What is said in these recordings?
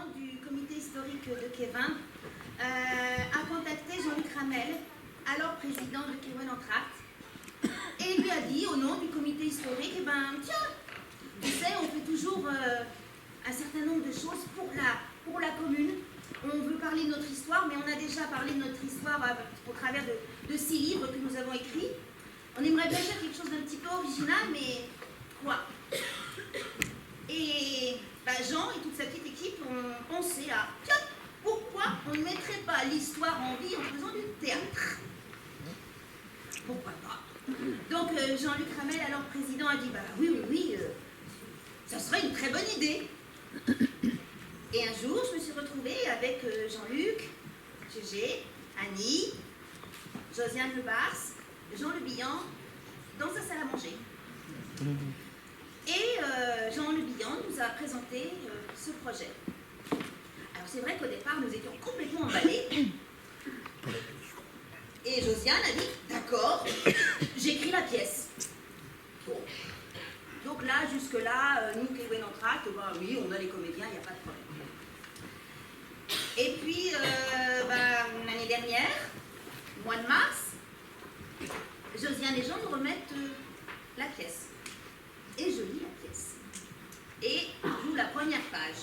présidente du comité historique de Kevin, a contacté Jean-Luc Ramel, alors président de Kevin Entracte, et lui a dit au nom du comité historique, eh ben tiens, tu sais, on fait toujours un certain nombre de choses pour la commune. On veut parler de notre histoire, mais on a déjà parlé de notre histoire au travers de 6 livres que nous avons écrits. On aimerait bien faire quelque chose d'un petit peu original, mais quoi? Et Jean et toute sa petite équipe ont pensé à tiens, pourquoi on ne mettrait pas l'histoire en vie en faisant du théâtre? Pourquoi pas? Donc Jean-Luc Ramel, alors président, a dit oui, ça serait une très bonne idée. Et un jour, je me suis retrouvée avec Jean-Luc, Gégé, Annie, Josiane Lebars, Jean Le Bihan, dans sa salle à manger. Et Jean Le Bihan nous a présenté ce projet. Alors c'est vrai qu'au départ, nous étions complètement emballés. Et Josiane a dit, d'accord, j'écris la pièce. Bon. Donc là, jusque-là, nous, Kevin Entracte, oui, on a les comédiens, il n'y a pas de problème. Et puis, l'année dernière, mois de mars, Josiane et Jean nous remettent la pièce. Et je lis la pièce. Et j'ouvre la première page.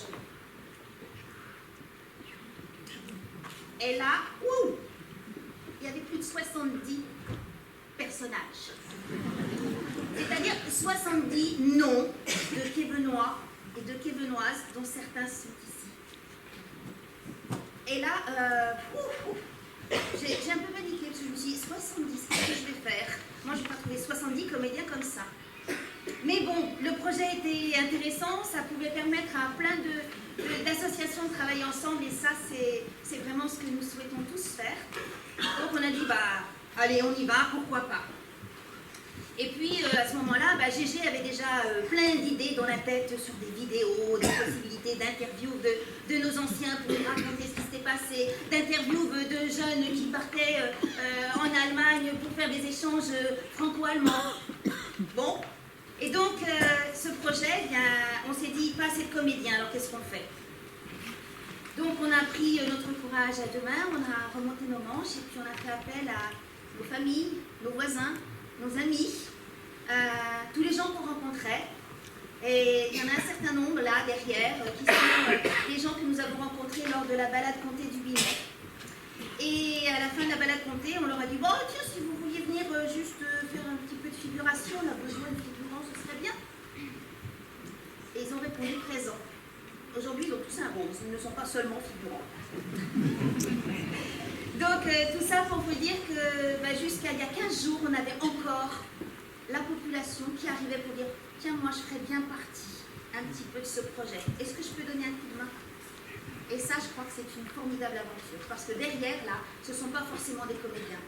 Et là, il y avait plus de 70 personnages. C'est-à-dire 70 noms de Kevenois et de Kevenoises, dont certains sont ici. Et là, j'ai un peu paniqué, parce que je me suis dit, 70, qu'est-ce que je vais faire? Moi, je n'ai pas trouvé 70 comédiens comme ça. Mais bon, le projet était intéressant, ça pouvait permettre à plein d'associations de travailler ensemble, et ça, c'est vraiment ce que nous souhaitons tous faire. Donc on a dit, allez, on y va, pourquoi pas. Et puis, à ce moment-là, Gégé avait déjà plein d'idées dans la tête sur des vidéos, des possibilités d'interviews de nos anciens pour nous raconter ce qui s'était passé, d'interviews de jeunes qui partaient en Allemagne pour faire des échanges franco-allemands. Bon, et donc, ce projet, on s'est dit, pas assez de comédiens, alors qu'est-ce qu'on fait? Donc, on a pris notre courage à deux mains, on a remonté nos manches, et puis on a fait appel à nos familles, nos voisins, nos amis, tous les gens qu'on rencontrait. Et il y en a un certain nombre là derrière qui sont les gens que nous avons rencontrés lors de la balade comté du Binet. Et à la fin de la balade comté, on leur a dit bon, tiens, si vous vouliez venir juste faire un petit peu de figuration, on a besoin de figurants, ce serait bien. Et ils ont répondu présent. Aujourd'hui, ils ont tous un rose, ils ne sont pas seulement figurants. Donc, tout ça pour vous dire que jusqu'à il y a 15 jours, on avait encore la population qui arrivait pour dire « Tiens, moi, je ferais bien partie un petit peu de ce projet. Est-ce que je peux donner un coup de main ?» Et ça, je crois que c'est une formidable aventure. Parce que derrière, là, ce ne sont pas forcément des comédiens.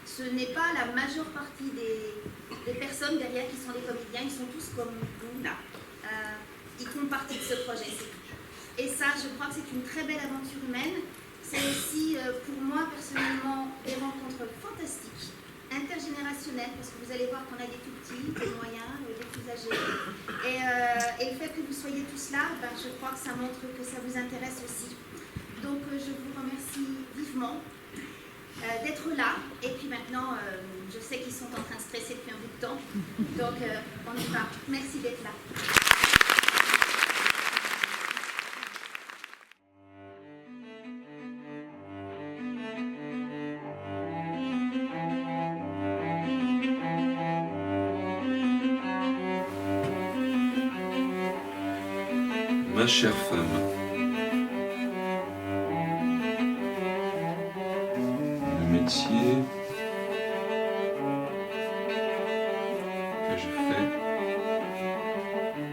Ce n'est pas la majeure partie des personnes derrière qui sont des comédiens. Ils sont tous comme nous, là. Ils font partie de ce projet. Et ça, je crois que c'est une très belle aventure humaine. C'est aussi, pour moi, personnellement, des rencontres fantastiques, intergénérationnelles, parce que vous allez voir qu'on a des tout petits, des moyens, des plus âgés. Et le fait que vous soyez tous là, je crois que ça montre que ça vous intéresse aussi. Donc, je vous remercie vivement d'être là. Et puis maintenant, je sais qu'ils sont en train de stresser depuis un bout de temps. Donc, on y va. Merci d'être là. Ma chère femme, le métier que je fais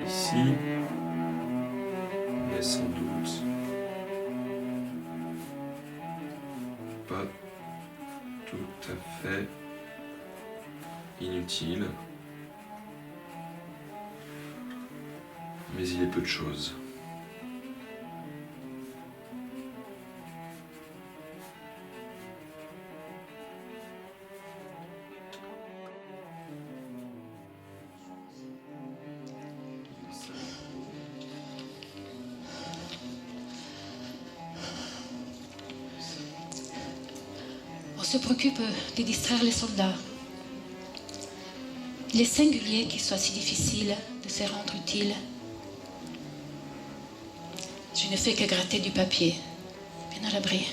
ici est sans doute pas tout à fait inutile, mais il est peu de choses. se préoccupe de distraire les soldats. Il est singulier qu'il soit si difficile de se rendre utile. Je ne fais que gratter du papier, bien à l'abri.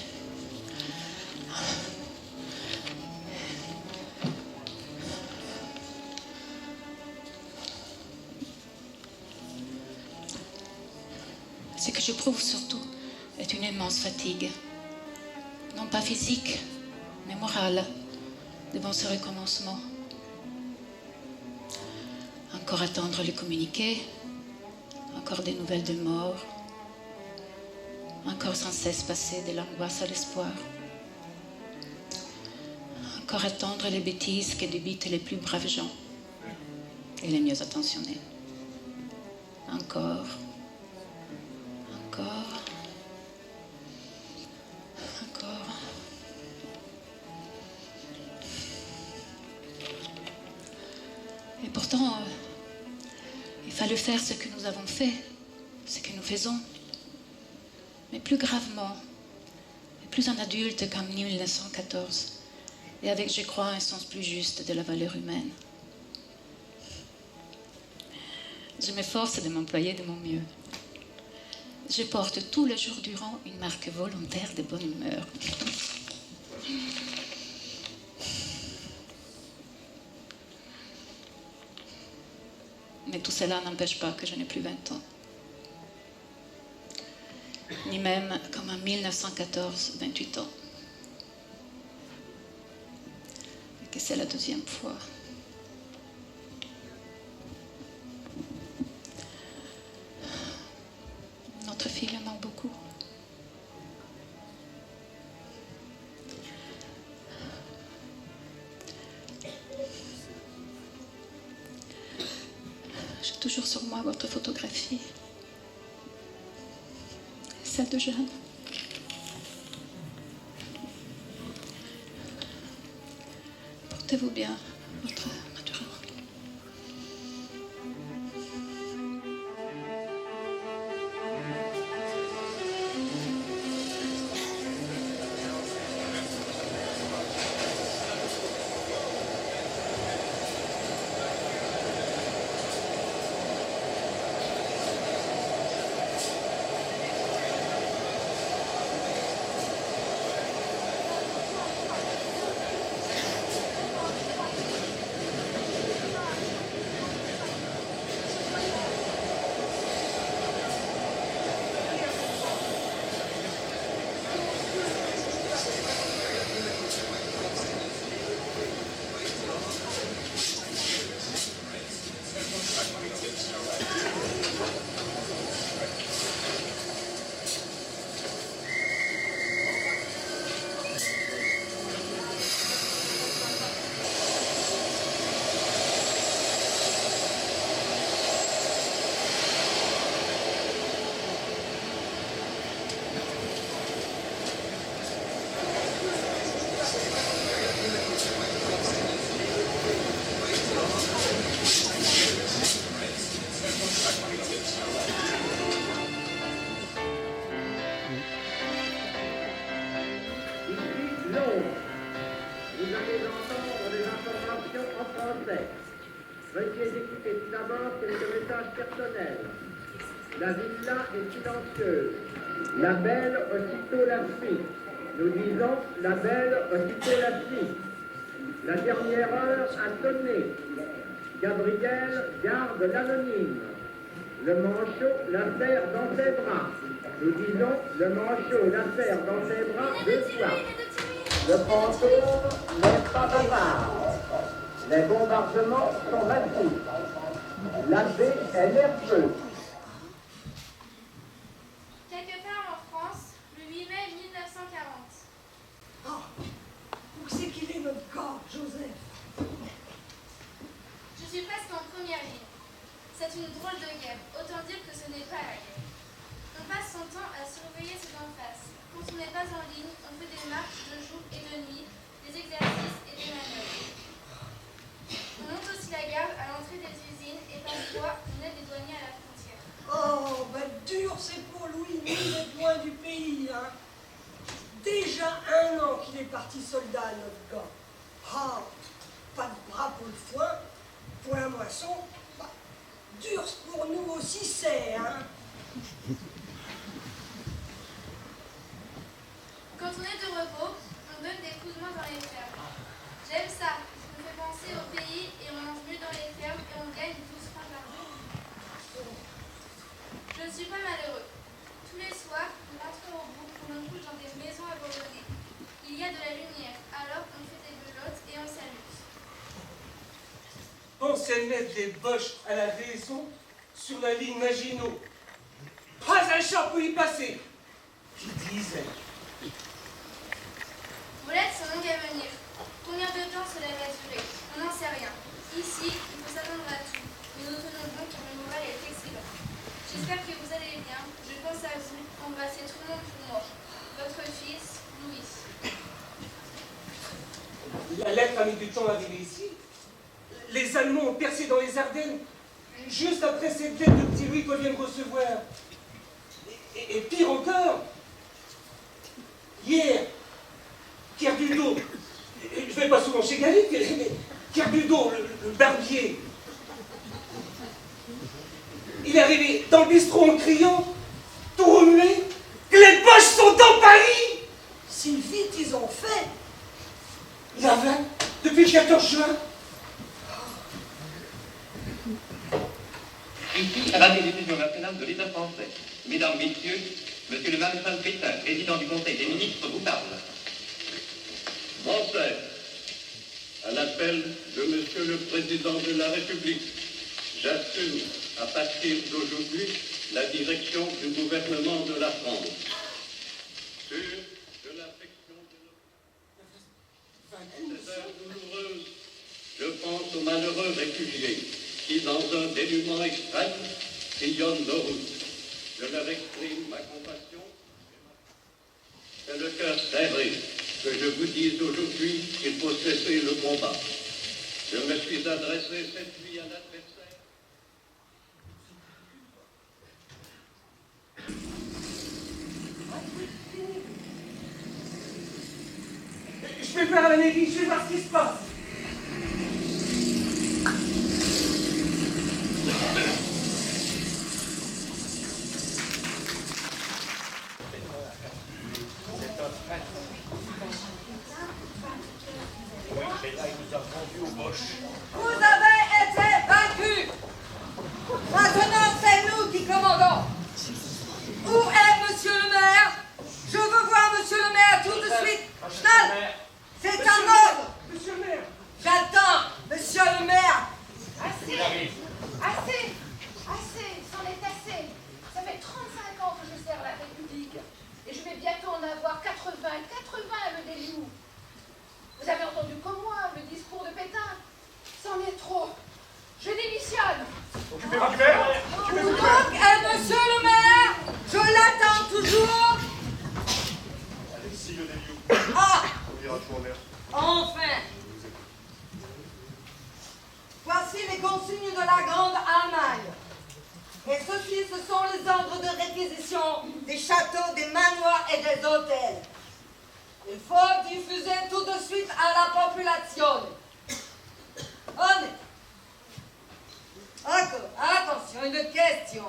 Ce que j'éprouve surtout est une immense fatigue, non pas physique, mais morale, devant ce recommencement. Encore attendre les communiqués, encore des nouvelles de mort, encore sans cesse passer de l'angoisse à l'espoir, encore attendre les bêtises que débitent les plus braves gens et les mieux attentionnés. Encore. Et pourtant, il fallait faire ce que nous avons fait, ce que nous faisons. Mais plus gravement, et plus un adulte qu'en 1914, et avec, je crois, un sens plus juste de la valeur humaine. Je m'efforce de m'employer de mon mieux. Je porte tout le jour durant une marque volontaire de bonne humeur. Mais tout cela n'empêche pas que je n'ai plus 20 ans. Ni même, comme en 1914, 28 ans. Et que c'est la deuxième fois. Notre fille me manque beaucoup. J'ai toujours sur moi votre photographie. Celle de Jeanne. Portez-vous bien, votre Mathurin. Veuillez écouter tout d'abord quelques messages personnels. La villa est silencieuse. La belle aussitôt la suit. Nous disons la belle aussitôt la suit. La dernière heure a sonné. Gabriel garde l'anonyme. Le manchot la serre dans ses bras. Nous disons le manchot la serre dans ses bras 2 fois. Le fantôme n'est pas bavard. Les bombardements sont massifs. L'abbé est nerveux. Quelque part en France, le 8 mai 1940. Oh, où c'est qu'il est notre gars, Joseph? Je suis presque en première ligne. C'est une drôle de guerre, autant dire que ce n'est pas la guerre. On passe son temps à surveiller ce d'en face. Quand on n'est pas en ligne, on fait des marches de jour et de nuit, des exercices et des manœuvres. On monte aussi la garde à l'entrée des usines et parfois on aide les douaniers à la frontière. Oh, ben dur c'est pour Louis d'être loin du pays, hein. Déjà 1 an qu'il est parti soldat, notre gars. Ah, pas de bras pour le foin, pour la moisson. Bah, dur pour nous aussi c'est, hein. Quand on est de repos, on donne des coups de main dans les fermes. J'aime ça, ça me fait penser au pays et on mange mieux dans les fermes et on gagne 12 francs par jour. Je ne suis pas malheureux. Tous les soirs, nous rentrons au bout où l'on couche dans des maisons abandonnées. Il y a de la lumière, alors on fait des belotes et on s'amuse. Pensez mettre des boches à la liaison sur la ligne Maginot. Pas un chat peut y passer. Qui disait. Vos lettres sont longues à venir. Combien de temps cela va durer? On n'en sait rien. Ici, il faut s'attendre à tout. Mais nous tenons bon car le moral est excellent. J'espère que vous allez bien. Je pense à vous. Embrassez tout le monde pour moi. Votre fils, Louis. La lettre a mis du temps à arriver ici. Les Allemands ont percé dans les Ardennes juste après cette lettre de petit Louis qu'on vient de recevoir. Et pire encore, hier, Pierre Dudot, je vais pas souvent chez Gallic, mais Pierre Dudot, le barbier, il est arrivé dans le bistrot en criant, tout remué, que les Boches sont en Paris. Si vite ils ont fait. Il y a 20, depuis le 14 juin. Ici, à la télévision nationale de l'État français. Mesdames, Messieurs, Monsieur le maréchal Pétain, président du Conseil des ministres, vous parle. Français, à l'appel de Monsieur le Président de la République, j'assume à partir d'aujourd'hui la direction du gouvernement de la France. Sûr de l'affection de nos... Ces heures douloureuses, je pense aux malheureux réfugiés qui, dans un dénuement extrême, sillonnent nos routes. Je leur exprime ma compassion. C'est le cœur serré que je vous dise aujourd'hui qu'il faut cesser le combat. Je me suis adressé cette nuit à l'adversaire. Je vais faire la mairie, je vais voir ce qui se passe. Vous avez été vaincus. Maintenant, c'est nous qui commandons. Où est Monsieur le maire? Je veux voir Monsieur le maire tout de suite. Schnell, c'est un ordre. Monsieur le maire. J'attends, Monsieur le maire. Assez, assez, assez, c'en est assez. Ça fait 35 ans que je sers la République. Et je vais bientôt en avoir 80 le déliou. Vous avez entendu comme moi le discours de Pétain. C'en est trop. Je démissionne. Donc, Monsieur le maire, je l'attends toujours. Alexis Le Déliou. Ah, On dira tout en maire. enfin. Voici les consignes de la Grande Allemagne. Et ceci, ce sont les ordres de réquisition des châteaux, des manoirs et des hôtels. Il faut diffuser tout de suite à la population. Attention, une question.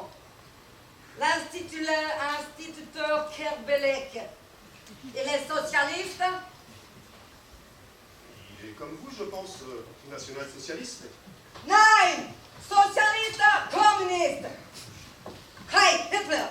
L'instituteur Kerbelek et les socialistes? Il est comme vous, je pense, national-socialiste. Nein! Socialiste, communiste! Hey, Hitler!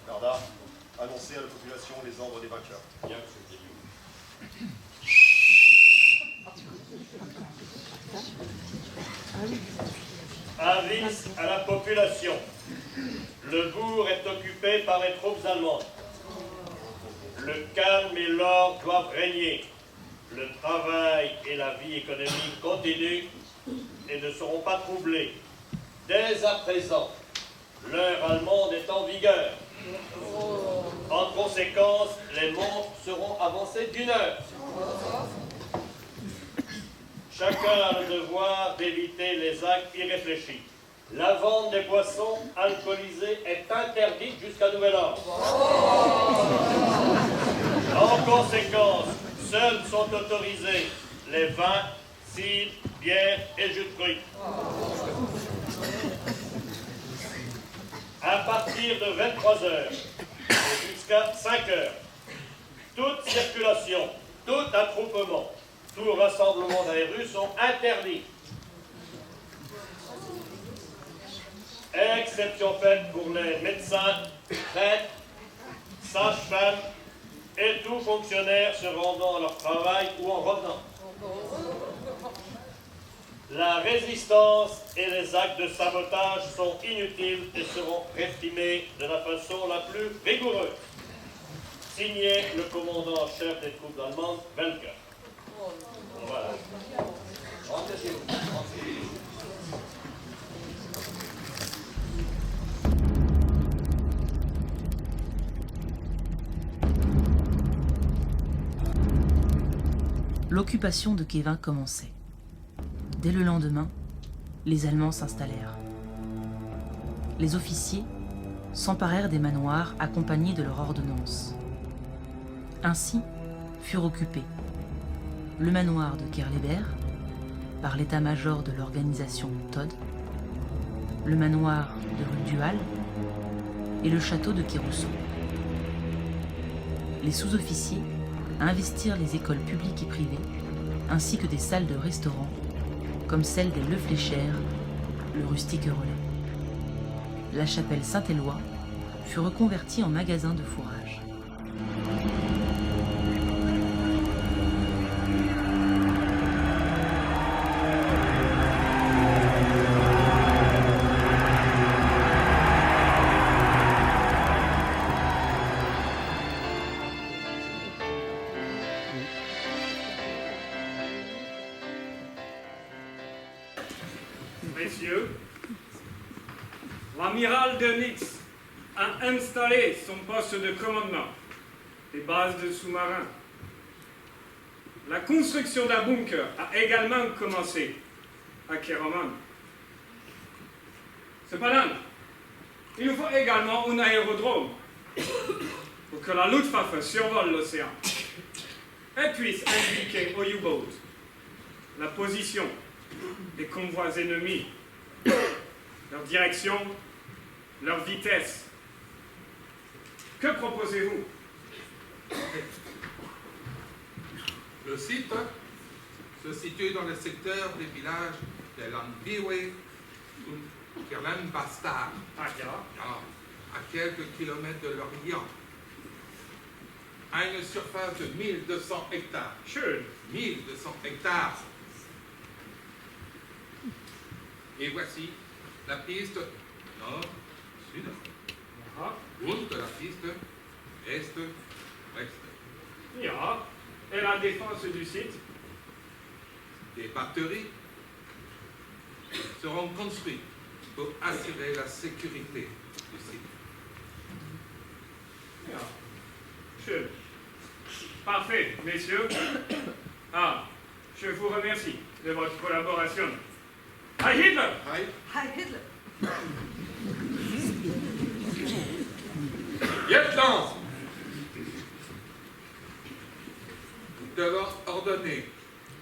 Narda, annoncez à la population les ordres des vainqueurs. Bien, monsieur le Déliou. Avis à la population. Le bourg est occupé par les troupes allemandes. Le calme et l'ordre doivent régner. Le travail et la vie économique continuent et ne seront pas troublés. Dès à présent, l'heure allemande est en vigueur. En conséquence, les montres seront avancées d'1 heure. Chacun a le devoir d'éviter les actes irréfléchis. La vente des boissons alcoolisées est interdite jusqu'à nouvel ordre. En conséquence, seuls sont autorisés les vins, cidres, bières et jus de fruits. À partir de 23 heures et jusqu'à 5 heures, toute circulation, tout attroupement, tout rassemblement dans les rues sont interdits. Exception faite pour les médecins, prêtres, sages-femmes et tout fonctionnaire se rendant à leur travail ou en revenant. La résistance et les actes de sabotage sont inutiles et seront réprimés de la façon la plus rigoureuse. Signé le commandant en chef des troupes allemandes, Welker. Voilà. Rentrez chez vous. L'occupation de Kévin commençait. Dès le lendemain, les Allemands s'installèrent. Les officiers s'emparèrent des manoirs accompagnés de leur ordonnance. Ainsi furent occupés le manoir de Kerleber par l'état-major de l'organisation Todt, le manoir de rue du Hall et le château de Kérousseau. Les sous-officiers investirent les écoles publiques et privées, ainsi que des salles de restaurant, comme celle des Le Fléchères, le rustique relais. La chapelle Saint-Éloi fut reconvertie en magasin de fourrage. Messieurs, l'amiral Dönitz a installé son poste de commandement des bases de sous-marins. La construction d'un bunker a également commencé à Kéroman. Cependant, il nous faut également un aérodrome pour que la Luftwaffe survole l'océan et puisse indiquer aux U-boats la position des convois ennemis, leur direction, leur vitesse. Que proposez-vous? Le site se situe dans le secteur des villages de Landbiwe et Kirlen-Bastard, à quelques kilomètres de l'Orient, à une surface de 1200 hectares. 1200 hectares. Et voici la piste nord-sud, route de la piste est-ouest. Ja. Et la défense du site? Des batteries seront construites pour assurer la sécurité du site. Ja. Schön. Parfait, messieurs. Je vous remercie de votre collaboration. Heil Hitler! Heil Hitler! Lieutenant! Nous devons ordonner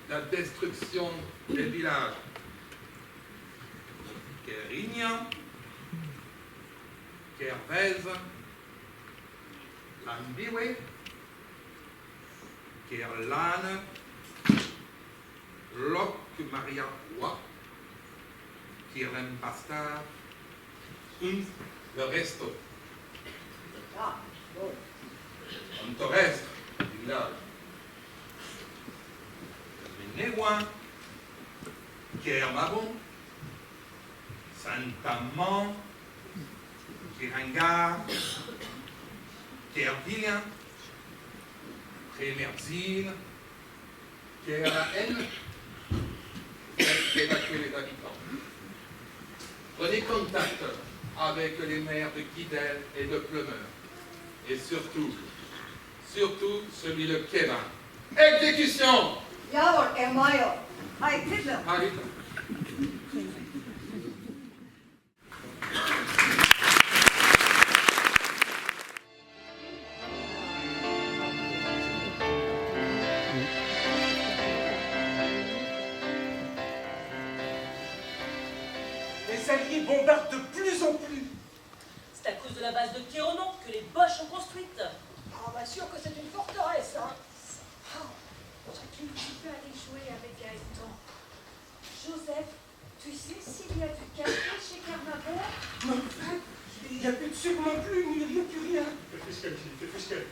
la destruction des villages Kerignan, Kervez, Landbiwe, Kerlan, Lok-Maria-Roi, Kirlen-Bastard und le resto. Un terrestre du village. Néouin, Kermabon, Saint-Amand, Keringard, Kervilien, Prémerzine, qui est à la haine, d'évacuer les habitants. Prenez contact avec les maires de Guidel et de Pleumeur. Et surtout celui de Kevin. Exécution! Jawohl, Herr Mayer. Hi, Hitler. Ah, Hitler. Les Alliés bombardent de plus en plus. C'est à cause de la base de Kéronon que les Boches ont construite. Ah, bah sûr que c'est une forteresse, hein. Jacqueline, tu peux aller jouer avec Gaëtan. Joseph, tu sais s'il y a du café chez Carnavon? Non, il n'y a plus de sucre non plus, il n'y a plus rien. Fais plus qu'elle, fais plus qu'elle.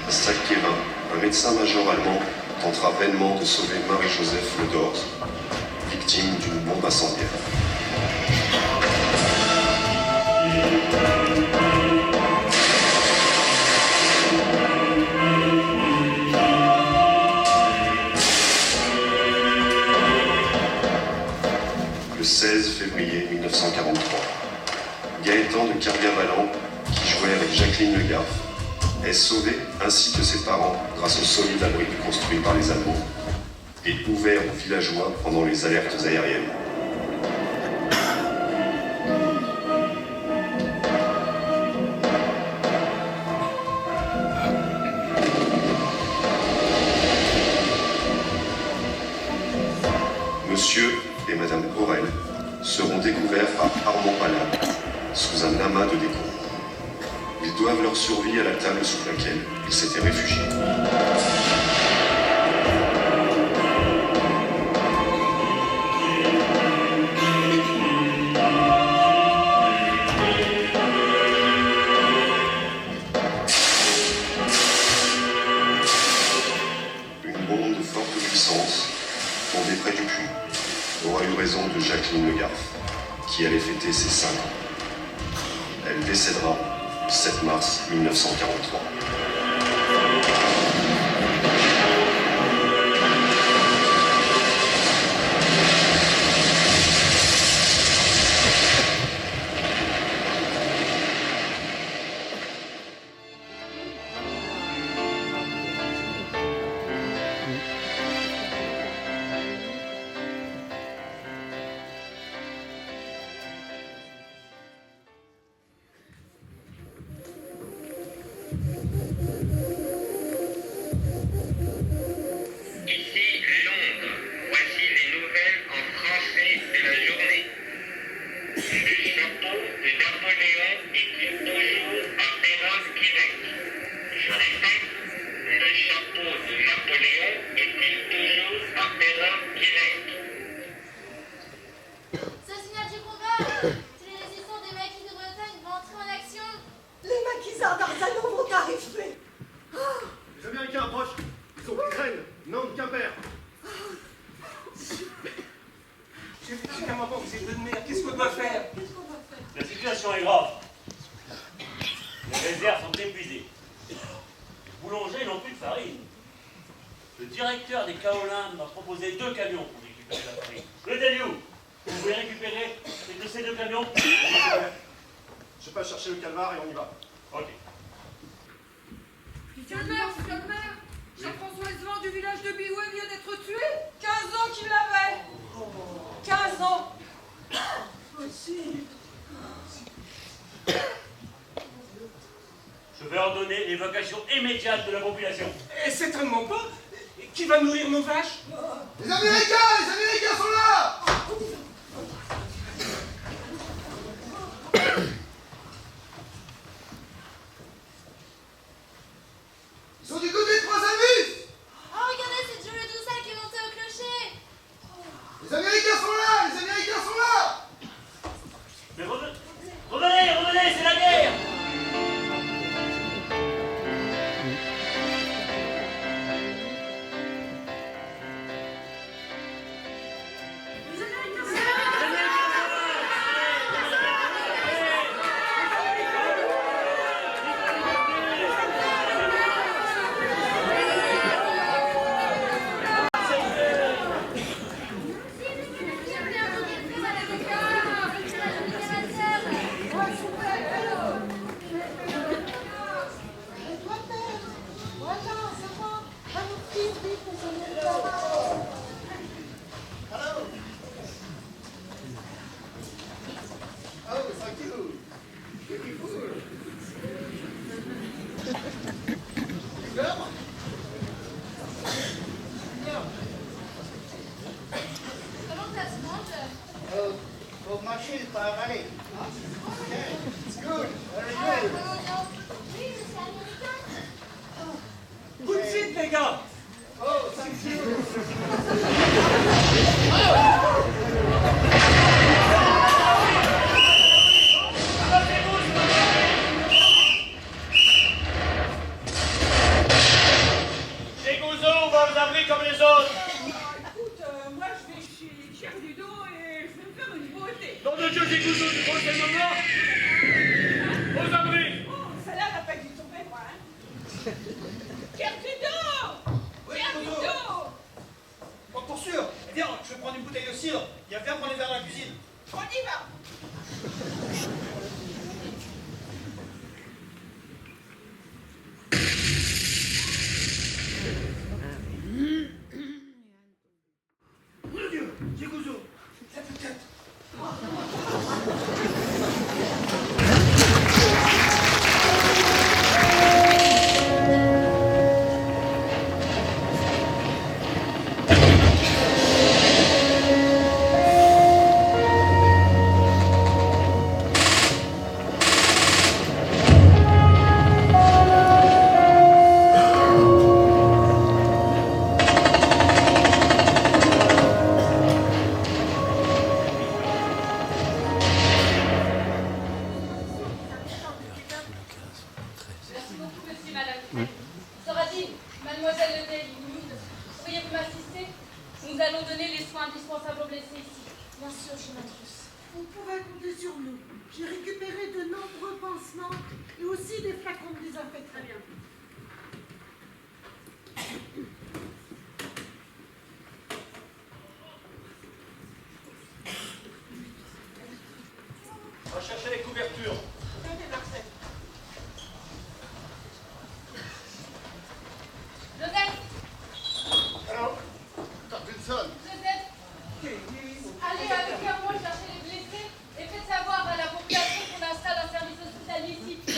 À Saint-Quévin, un médecin-major allemand tentera vainement de sauver Marie-Joseph Le Dorz, victime d'une bombe incendiaire. Le 16 février 1943, Gaëtan de Carrier-Valent, qui jouait avec Jacqueline Le Garf, est sauvé ainsi que ses parents grâce au solide abri construit par les Allemands et ouvert aux villageois pendant les alertes aériennes. Monsieur et Madame Aurel seront découverts par Armand Palin sous un amas de décombres. Ils doivent leur survie à la table sous laquelle ils s'étaient réfugiés. Une bombe de forte puissance, tombée près du puits, aura eu raison de Jacqueline Le Garf, qui allait fêter ses 5 ans. Elle décédera le 7 mars 1943. l'évacuation immédiate de la population. Et certainement pas. Qui va nourrir nos vaches? Les Américains sont là! Ils sont du côté de Trois-Alvis! Oh, regardez, c'est Joe le Doucet qui est monté au clocher. Les Américains sont là! Les Américains sont là! Mais revenez, c'est la guerre! Comment ça se mange? Faut marcher, pas avaler. It's good, very Ah, good. oui, mais c'est américain. Tout de suite, les gars! Oh, thank you. Chez Gouzeau, on va vous appeler comme les autres. Écoute, moi je vais chez Cher Ludo et je vais me faire une beauté. Nom de Dieu, chez Gouzeau, tu crois que c'est le moment? Aux abris. Oh, celle-là n'a pas dû tomber, moi, hein. Cher Ludo! Cher Ludo! Oh, pour sûr. Eh bien, je vais prendre une bouteille de cidre. Il y a bien prendre les verres dans la cuisine. On y va! Mon Dieu, c'est Gouzeau. C'est peut-être. Merci beaucoup, monsieur, madame. Soradine, mademoiselle Ledel, pourriez-vous m'assister? Nous allons donner les soins indispensables aux blessés ici. Bien sûr, Génatrice. Vous pouvez compter sur nous. J'ai récupéré de nombreux pansements et aussi des flacons de désinfectant. Très bien. On va chercher les couvertures. Tenez, Marcel. Joseph! Alors, Wilson. Joseph! Allez avec moi chercher les blessés et faites savoir à la population qu'on installe un service hospitalier ici. Je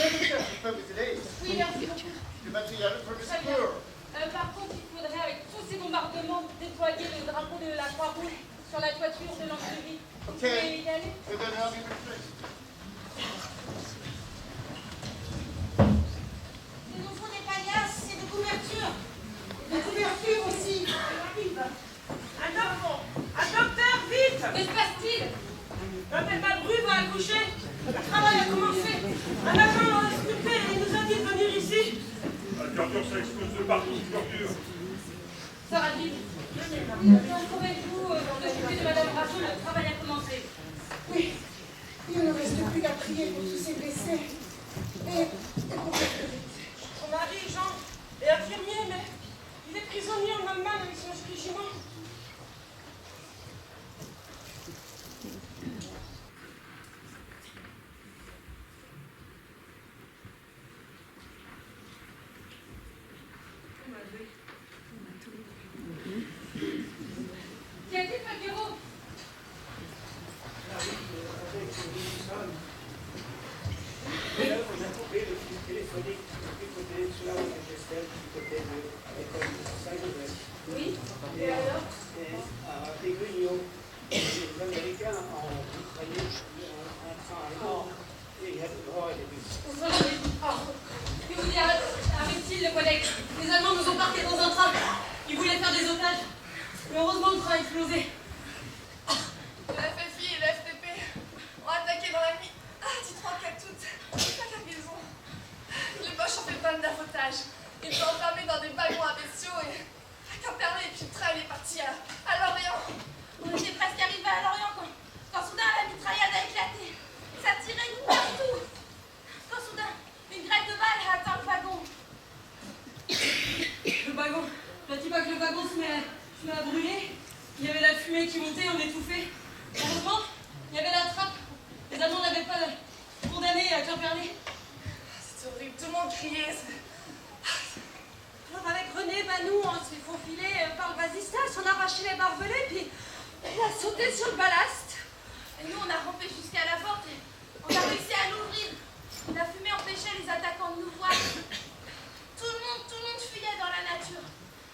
peux vous aider? Oui, merci beaucoup. Du matériel pour le Très bien. secours. Par contre, il faudrait, avec tous ces bombardements, déployer le drapeau de la Croix-Rouge sur la toiture de l'Anglerie. Vous Ok. pouvez y aller? Je vais donner un minute de plus. Il nous faut des paillasses et des couvertures. Des couvertures aussi. Un docteur, vite! Que se passe-t-il? Madame Malbru va accoucher. Le travail a commencé. Un agent l'a insulté et il nous a dit de venir ici. La torture, ça explose de partout, torture. Soradine, informez-vous dans le sujet de Madame Rachaud, le travail a commencé. Oui, il ne reste plus qu'à prier pour tous ces blessés. Et pour Son mari, Jean, est infirmier, mais il est prisonnier en Allemagne avec son régiment. Qu'y a-t-il, Paquero? Et là, on a coupé le fil téléphonique du côté Mais heureusement, le train a explosé. Le FFI et le FTP ont attaqué dans la nuit du 34 août la garnison. Les Boches ont fait pas mal d'affotage. Ils sont enfermés dans des wagons à bestiaux et à Quimperlé, et puis le train est parti à Lorient. On était presque arrivés à Lorient quand soudain la mitraillade a éclaté. Ça tirait de partout. Quand soudain, une grêle de balles a atteint le wagon. Je dis pas que le wagon se met à brûler. Il y avait la fumée qui montait, on étouffait. Heureusement, il y avait la trappe. Les Allemands n'avaient pas condamné à Quimperlé. C'est horrible, tout le monde criait. Alors avec René, nous, on s'est faufilé par le vasistas, on a arraché les barbelés, puis on a sauté sur le ballast. Et nous, on a rampé jusqu'à la porte et on a réussi à l'ouvrir. La fumée empêchait les attaquants de nous voir. Tout le monde fuyait dans la nature.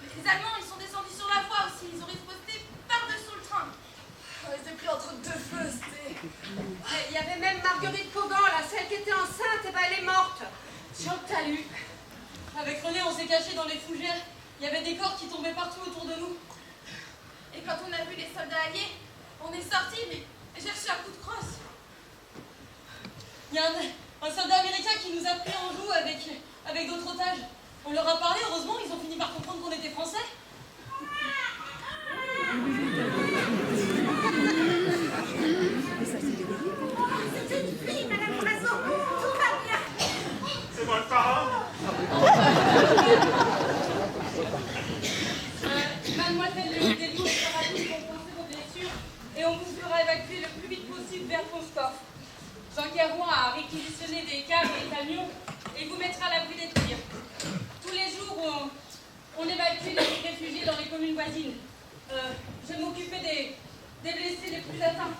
Mais les Allemands, ils sont descendus sur la voie aussi. Ils ont riposté par-dessous le train. On était pris entre deux feux, c'était... Il y avait même Marguerite Cogan, là, celle qui était enceinte, et elle est morte. Sur le talus. Avec René, on s'est caché dans les fougères. Il y avait des corps qui tombaient partout autour de nous. Et quand on a vu les soldats alliés, on est sortis, mais j'ai reçu un coup de crosse. Il y a un soldat américain qui nous a pris en joue avec d'autres otages. On leur a parlé, heureusement, ils ont fini par comprendre qu'on était français. C'est une fille, Madame Loiseau. Tout va bien. C'est moi le parrain. Mademoiselle Léo sera tous pour penser vos blessures et on vous fera évacuer le plus vite possible vers Fonscoff. Jean Carouin a réquisitionné des cars et des camions et vous mettra à l'abri des tirs. Tous les jours, on évacue les réfugiés dans les communes voisines. Je vais m'occuper des blessés les plus atteints.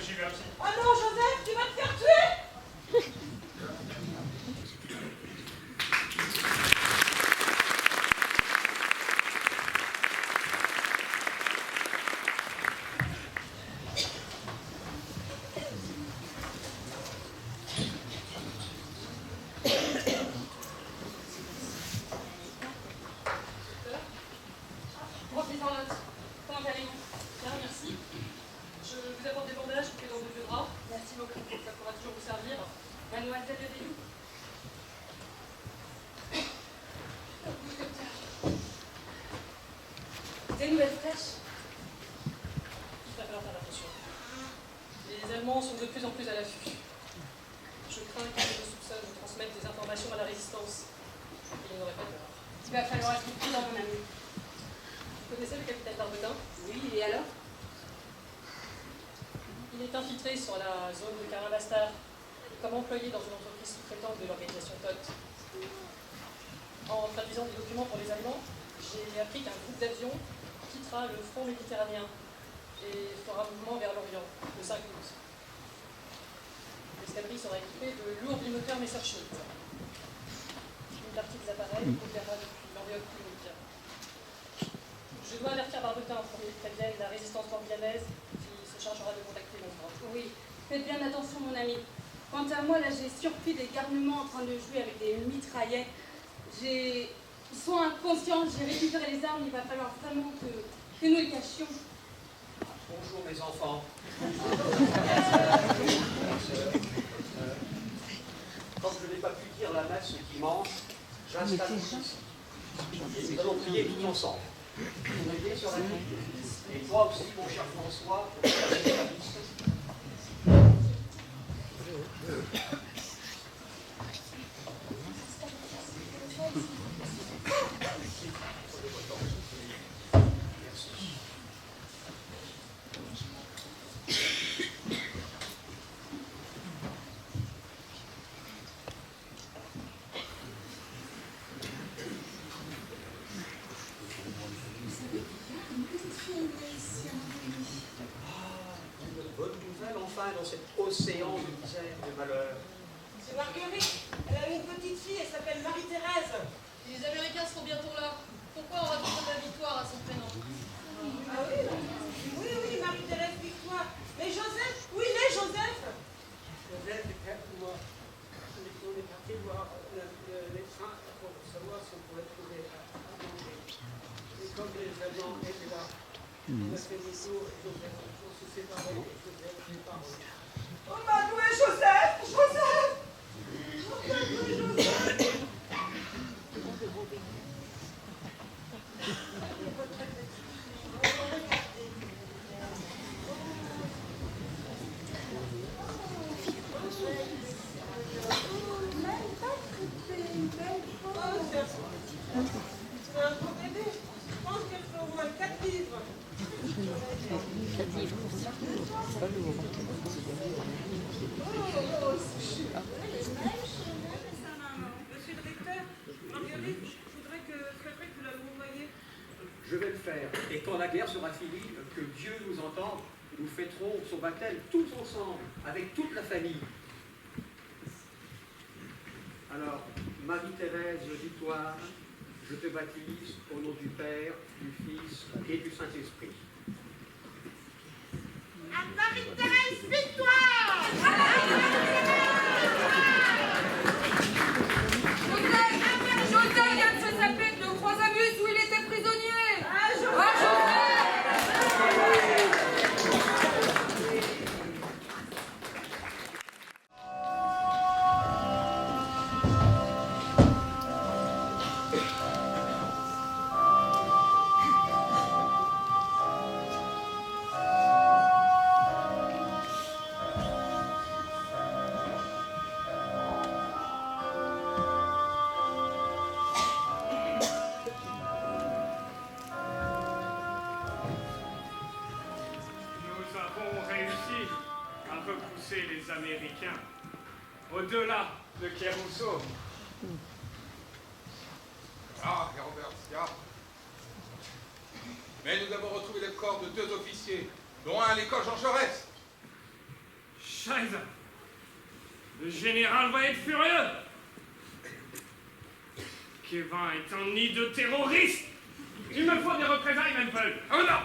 J'y vais aussi. Oh non, Joseph, tu vas te faire tuer! Comment allez-vous? Bien, merci. Je vous apporte des bandages et dans de vieux draps. Merci beaucoup, ça pourra toujours vous servir. Mademoiselle de Déliou. Des nouvelles fraîches. Il va falloir faire attention. Les Allemands sont de plus en plus à l'affût. Je crains qu'ils ne soupçonnent de transmettre des informations à la résistance. Ils n'auraient pas peur. Il va falloir être prudent, mon ami. Vous connaissez le capitaine Barbetin? Oui, et alors? Il est infiltré sur la zone de Caravastar, comme employé dans une entreprise sous-traitante de l'organisation TOT. En traduisant des documents pour les Allemands, j'ai appris qu'un groupe d'avions quittera le front méditerranéen et fera mouvement vers l'Orient, le 5 août. L'escadrille sera équipée de lourds bimoteurs Messerschmitt. Une partie des appareils opérera depuis l'enveloppe clinique. Je dois alerter Barbetin en premier, prévienne la résistance bambiyanaise qui se chargera de contacter mon frère. Oui, faites bien attention, mon ami. Quant à moi, là, j'ai surpris des garnements en train de jouer avec des mitraillettes. Ils sont inconscients, j'ai récupéré les armes, il va falloir vraiment que nous les cachions. Bonjour, mes enfants. Comme je n'ai pas pu dire la messe dimanche, j'installe ici. Et nous allons prier tous ensemble. Priez sur la vie. Et toi aussi, mon cher François, pour faire la liste. Dans cet océan de misère et de malheur. C'est Marguerite. Elle a une petite fille, elle s'appelle Marie-Thérèse. Les Américains seront bientôt là. Pourquoi on rajoute de la victoire à son prénom? Ah oui, oui, Marie-Thérèse Victoire. Mais Joseph, où il est, Joseph? Joseph est prêt pour moi. On est parti voir les trains pour savoir si on pouvait trouver à manger. Et comme les Allemands Il a fait des tours et Joseph pour se séparer et Joseph les paroles. Oh, Manu et Joseph! Joseph! Joseph! C'est un beau bébé. Je pense qu'elle peut au moins 4 livres. 4 livres. Pas lourd. Monsieur le recteur, Marguerite, je voudrais que Frédéric vous la voyez. Je vais le faire. Et quand la guerre sera finie, que Dieu nous entende, nous fêterons son baptême tous ensemble, avec toute la famille. Alors, Marie-Thérèse Victoire, je te baptise au nom du Père, du Fils et du Saint-Esprit. À Marie-Thérèse Victoire! Joseph vient de se taper de Croix-Amus où il était prisonnier! Ah, Joseph! Nous avons réussi à repousser les Américains au-delà de Kérousseau. Ah, Robert, mais nous avons retrouvé le corps de 2 officiers, dont un à l'école Jean Jaurès. Scheiße! Le général va être furieux! Kevin est un nid de terroristes! Il me faut des représailles, Memple! Oh non!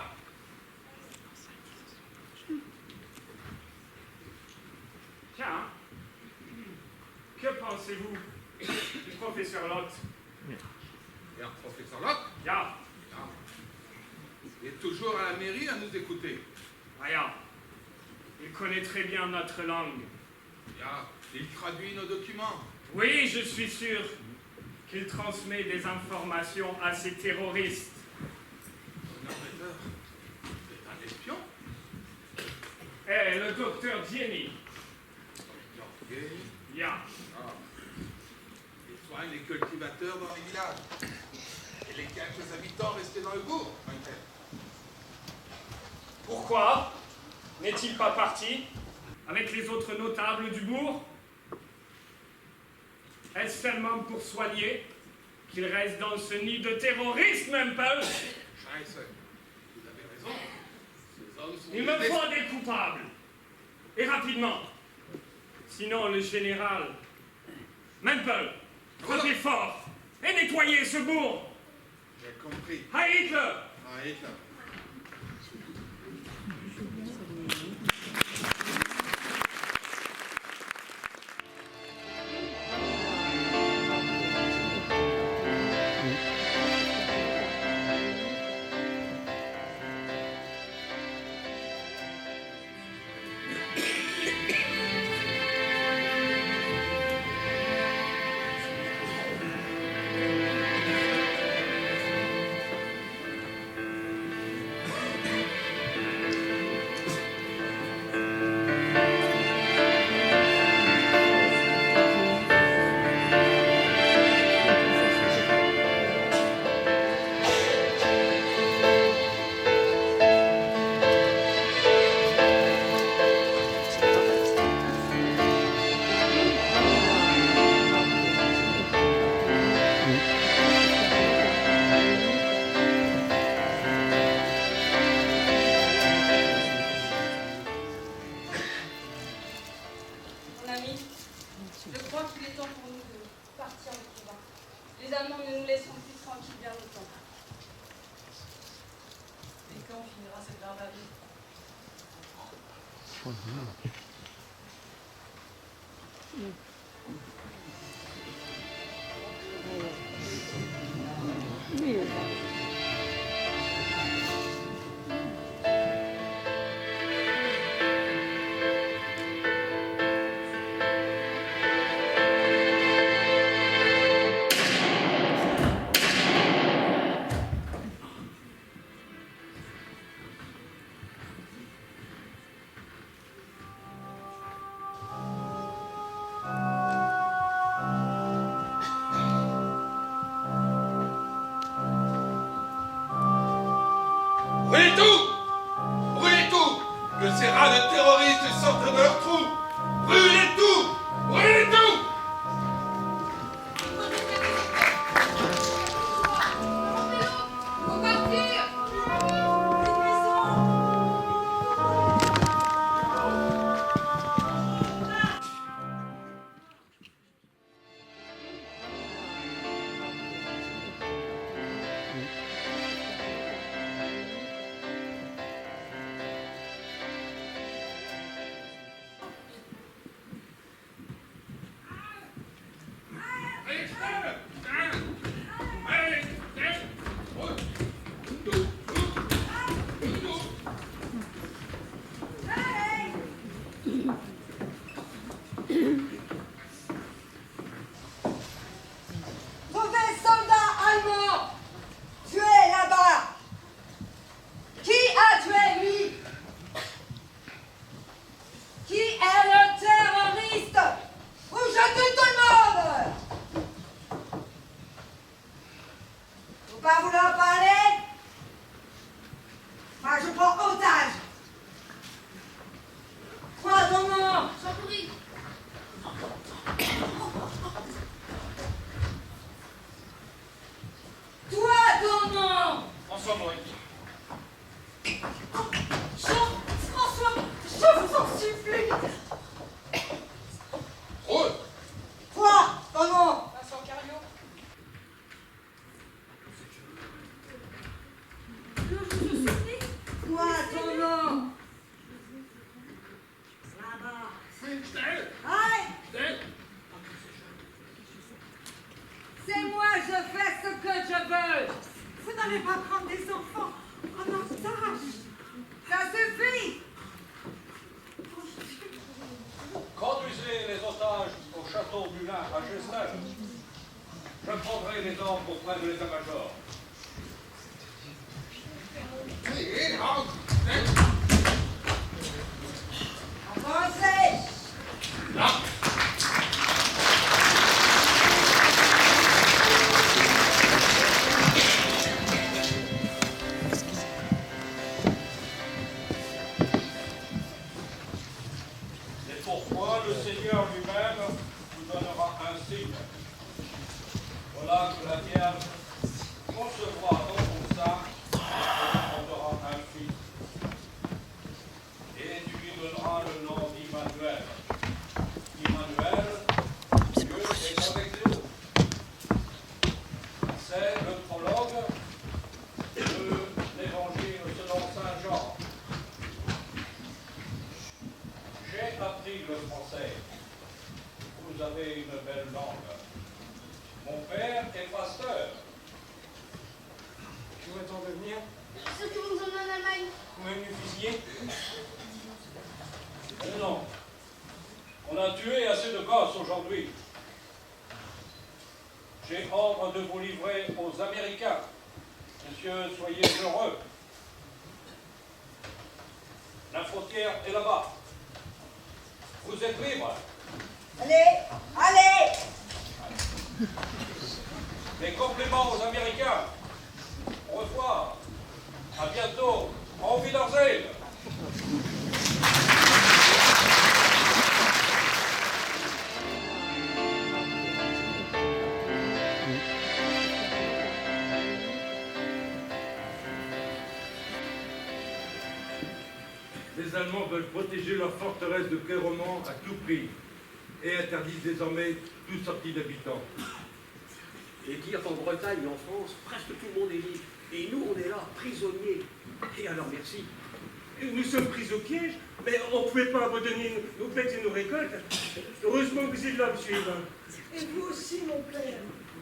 Tiens, que pensez-vous du professeur Lott? Bien, professeur Locke. Ya! Il est toujours à la mairie à nous écouter. Rien. Il connaît très bien notre langue. Ya, il traduit nos documents. Oui, je suis sûr qu'il transmet des informations à ces terroristes. C'est un espion. Eh, le docteur Jenny. Ya. Ah. Il soigne les cultivateurs dans les villages. Et les quelques habitants restés dans le bourg. Pourquoi n'est-il pas parti avec les autres notables du bourg? Est-ce seulement pour soigner qu'il reste dans ce nid de terroristes, Memple? Scheiße, vous avez raison. Ces hommes sont Il me faut des coupables. Et rapidement. Sinon, le général... Memple, frappez fort et nettoyez ce bourg. J'ai compris. Heil Hitler! Heil Hitler. Brûlez tout! Brûlez tout! Que ces rats de terroristes sortent de leur trou! Brûlez tout! Brûlez tout! Faut partir! Mauvais soldats allemands, tués là-bas. Qui a tué lui? Qui est le terroriste? Vous jetez tout le monde! Faut pas vouloir parler? Moi je prends otage. Quoi ton nom? Champouri. Toi ton nom? François Maurice. François, je vous en supplie. Rose. Quoi ton nom? Vincent Cario. Je vous supplie. Quoi ton nom? Là-bas. Allez. C'est moi, je fais ce que je veux. Vous n'allez pas prendre des enfants en otage. Ça suffit. Conduisez les otages au château du Lin à Gestel. Je prendrai les ordres auprès de l'état-major. Avancez. Là. Et pourquoi le Seigneur lui-même vous donnera un signe. Voilà que la Vierge concevra dans son sein et lui donnera un fils. Et tu lui donneras le nom d'Immanuel. Immanuel, Dieu est avec nous. C'est le prologue de l'Évangile selon saint Jean. J'ai appris le français. Vous avez une belle langue. Mon père est pasteur. Tu m'attends de venir? Ceux qui vont nous emmener en Allemagne. Vous m'avez fusillé? Mais non. On a tué assez de gosses aujourd'hui. J'ai ordre de vous livrer aux Américains. Messieurs, soyez heureux. La frontière est là-bas. Vous êtes libres. Allez, allez. Mes compliments aux Américains. Au revoir. À bientôt. Auf Wiedersehen. Les Allemands veulent protéger leur forteresse de Clermont à tout prix et interdisent désormais toute sortie d'habitants. Et dire qu'en Bretagne et en France, presque tout le monde est libre. Et nous, on est là, prisonniers. Et alors, merci. Nous sommes pris au piège, mais on ne pouvait pas abandonner nos bêtes et nos récoltes. Heureusement que vous êtes là, monsieur Hébin. Et vous aussi, mon père.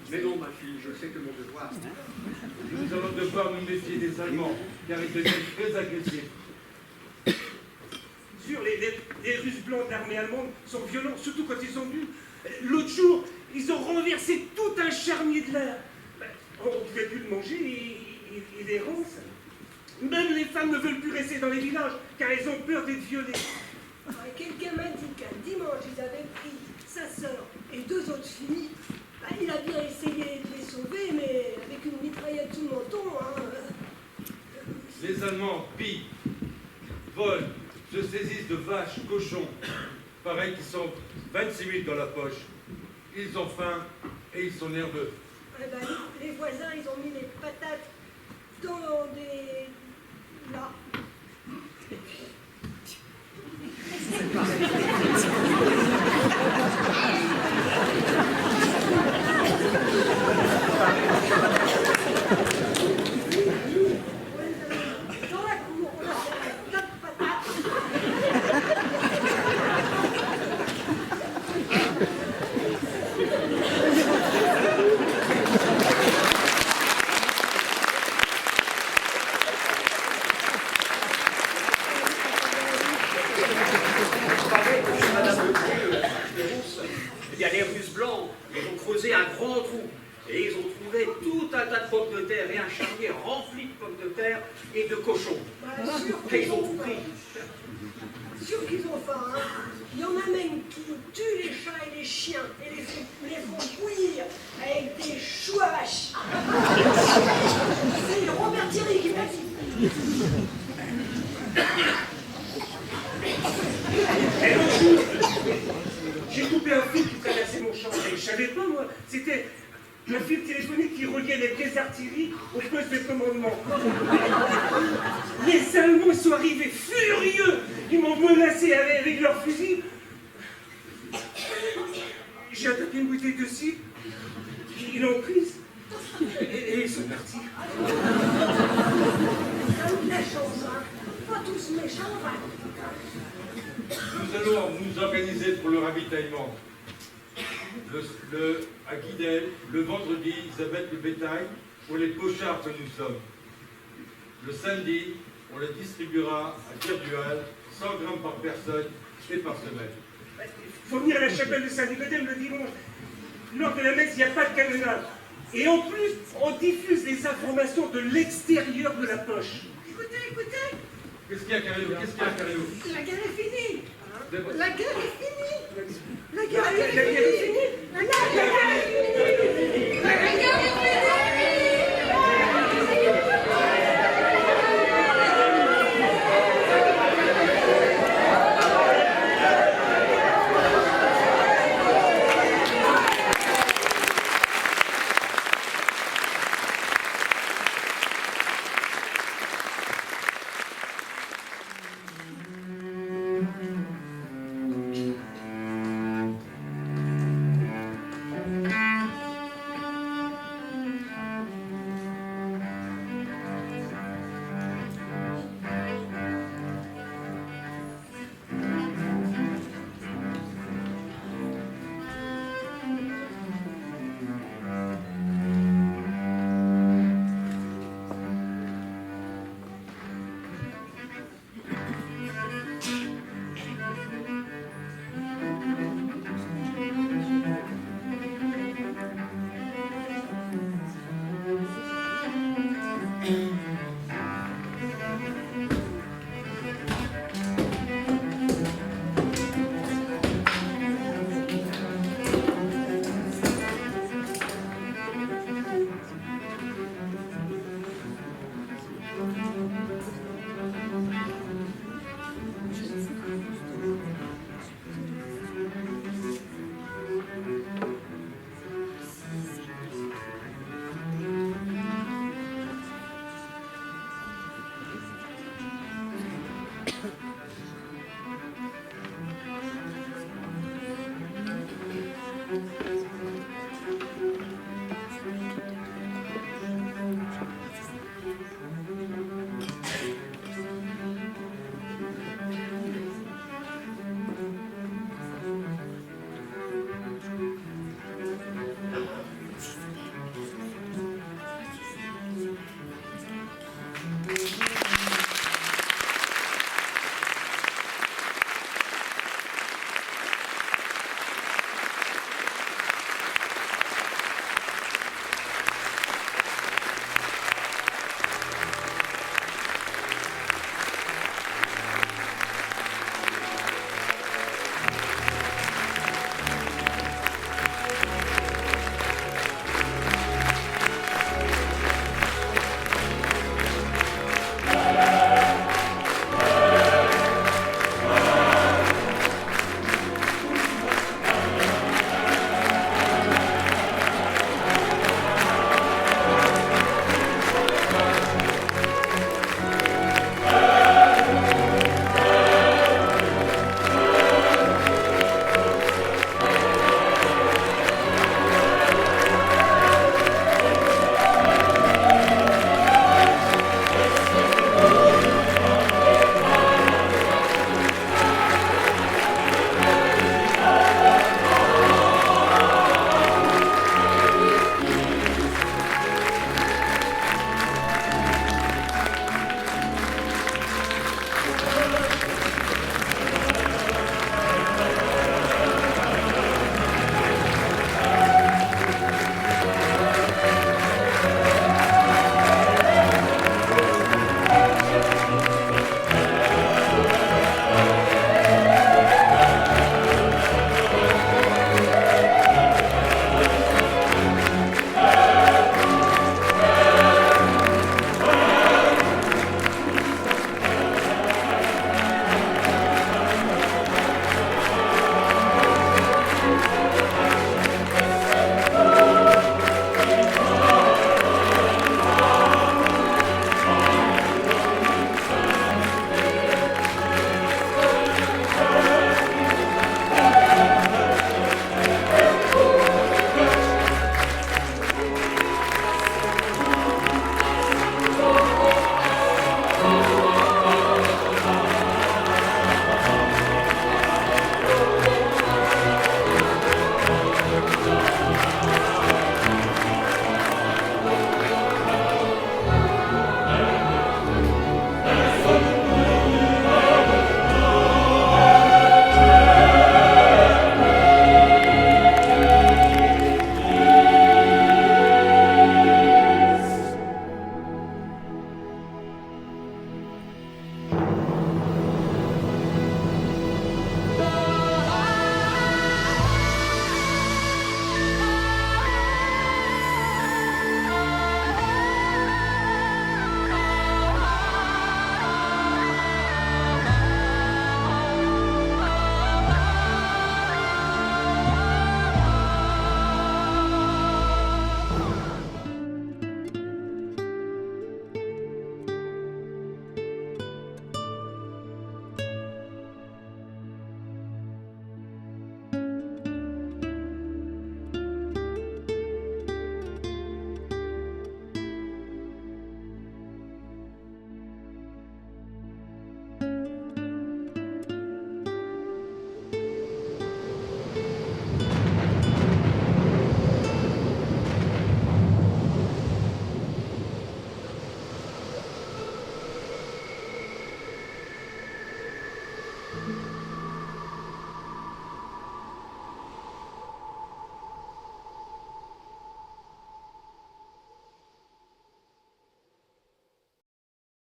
Mais non, ma fille, je sais que mon devoir. Nous allons devoir nous méfier des Allemands, car ils deviennent très agressifs. Sûr, les Russes blancs de l'armée allemande sont violents, surtout quand ils sont nus. L'autre jour, ils ont renversé tout un charnier de l'air. On ne pouvait plus le manger, il est ronce. Même les femmes ne veulent plus rester dans les villages, car elles ont peur d'être violées. Quelqu'un m'a dit qu'un dimanche, ils avaient pris sa sœur et deux autres filles. Il a bien essayé de les sauver, mais avec une mitraillette sous le menton. Les Allemands pillent, volent, se saisissent de vaches, cochons. Pareil qu'ils sont 26 000 dans la poche. Ils ont faim et ils sont nerveux. Eh ben, les voisins, ils ont mis les patates dans des... là. Dans la cour, on a fait plein de patates. Eh bien, les Russes blancs, ils ont creusé un grand trou et ils ont trouvé tout un tas de pommes de terre et un charnier rempli de pommes de terre et de cochons. Et ils ont tout pris. Sûr qu'ils ont faim, hein. Il y en a même qui tuent les chats et les chiens et les font bouillir avec des choux à vache. C'est Robert Thierry qui m'a dit. Et l'autre jour, j'ai coupé un fil qui traversait mon champ. Et je savais pas, moi, c'était un fil téléphonique qui reliait les pièces d'artillerie au poste de commandement. Les Allemands sont arrivés furieux. Ils m'ont menacé avec leurs fusils. J'ai attaqué une bouteille de cidre. Ils l'ont prise. Et ils sont partis. La chance, hein. Pas tous méchants, hein. Nous allons nous organiser pour le ravitaillement. À Guidel, le vendredi, ils abattent le bétail pour les pochards que nous sommes. Le samedi, on le distribuera à Kerdual, 100 grammes par personne et par semaine. Il faut venir à la chapelle de Saint-Nicodème le dimanche. Lors de la messe, il n'y a pas de canonnade. Et en plus, on diffuse les informations de l'extérieur de la poche. Écoutez, écoutez. Qu'est-ce qu'il y a, Cario? La guerre est finie. La guerre est finie. La guerre est finie. La guerre est finie. La guerre est finie.